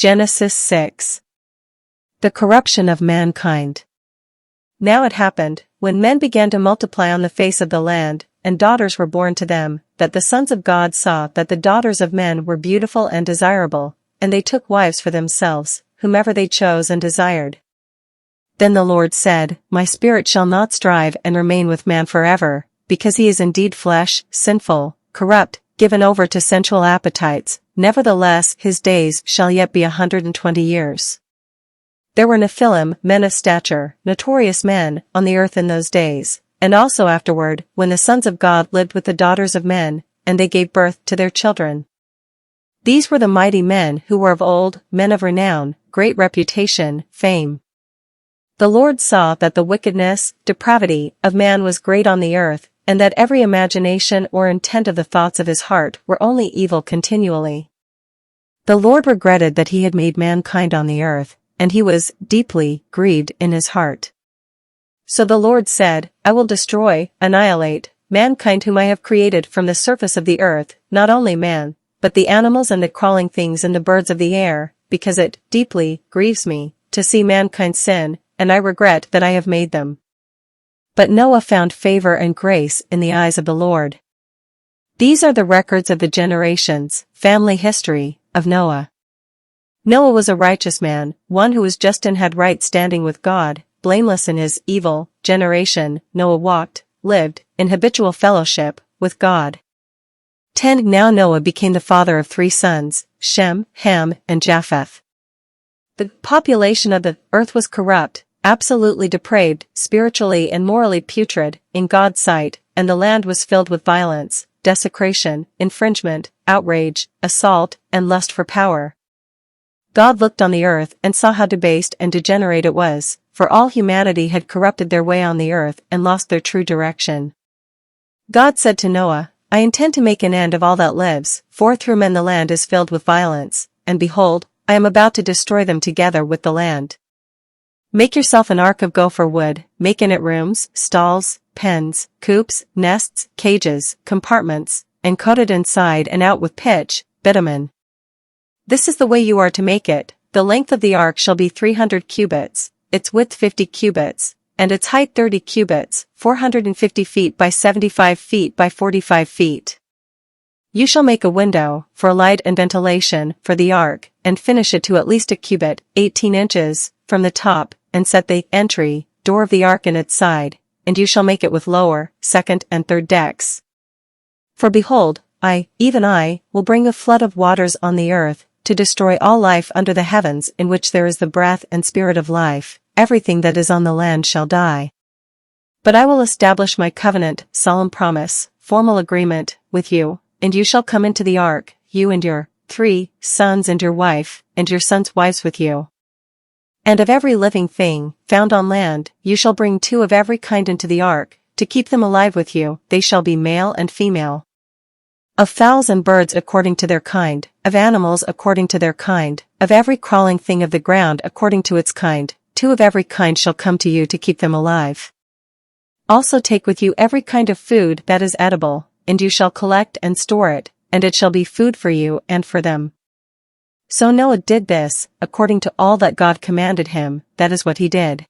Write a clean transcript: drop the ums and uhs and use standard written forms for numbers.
Genesis 6. The corruption of mankind. Now it happened, when men began to multiply on the face of the land, and daughters were born to them, that the sons of God saw that the daughters of men were beautiful and desirable, and they took wives for themselves, whomever they chose and desired. Then the Lord said, My spirit shall not strive and remain with man forever, because he is indeed flesh, sinful, corrupt, given over to sensual appetites, nevertheless his days shall yet be 120 years. There were Nephilim, men of stature, notorious men, on the earth in those days, and also afterward, when the sons of God lived with the daughters of men, and they gave birth to their children. These were the mighty men who were of old, men of renown, great reputation, fame. The Lord saw that the wickedness, depravity, of man was great on the earth, and that every imagination or intent of the thoughts of his heart were only evil continually. The Lord regretted that he had made mankind on the earth, and he was deeply grieved in his heart. So the Lord said, I will destroy, annihilate, mankind whom I have created from the surface of the earth, not only man, but the animals and the crawling things and the birds of the air, because it deeply grieves me to see mankind sin, and I regret that I have made them. But Noah found favor and grace in the eyes of the Lord. These are the records of the generations, family history, of Noah. Noah was a righteous man, one who was just and had right standing with God, blameless in his evil generation. Noah lived, in habitual fellowship, with God. 10 Now Noah became the father of 3 sons, Shem, Ham, and Japheth. The population of the earth was corrupt, absolutely depraved, spiritually and morally putrid, in God's sight, and the land was filled with violence, desecration, infringement, outrage, assault, and lust for power. God looked on the earth and saw how debased and degenerate it was, for all humanity had corrupted their way on the earth and lost their true direction. God said to Noah, I intend to make an end of all that lives, for through men the land is filled with violence, and behold, I am about to destroy them together with the land. Make yourself an ark of gopher wood, make in it rooms, stalls, pens, coops, nests, cages, compartments, and coat it inside and out with pitch, bitumen. This is the way you are to make it. The length of the ark shall be 300 cubits, its width 50 cubits, and its height 30 cubits, 450 feet by 75 feet by 45 feet. You shall make a window, for light and ventilation, for the ark, and finish it to at least a cubit, 18 inches, from the top, and set the entry, door of the ark in its side, and you shall make it with lower, second and third decks. For behold, I, even I, will bring a flood of waters on the earth, to destroy all life under the heavens in which there is the breath and spirit of life, everything that is on the land shall die. But I will establish my covenant, solemn promise, formal agreement, with you, and you shall come into the ark, you and your 3 sons and your wife, and your sons' wives with you. And of every living thing, found on land, you shall bring 2 of every kind into the ark, to keep them alive with you, they shall be male and female. Of fowls and birds according to their kind, of animals according to their kind, of every crawling thing of the ground according to its kind, 2 of every kind shall come to you to keep them alive. Also take with you every kind of food that is edible, and you shall collect and store it, and it shall be food for you and for them. So Noah did this, according to all that God commanded him, that is what he did.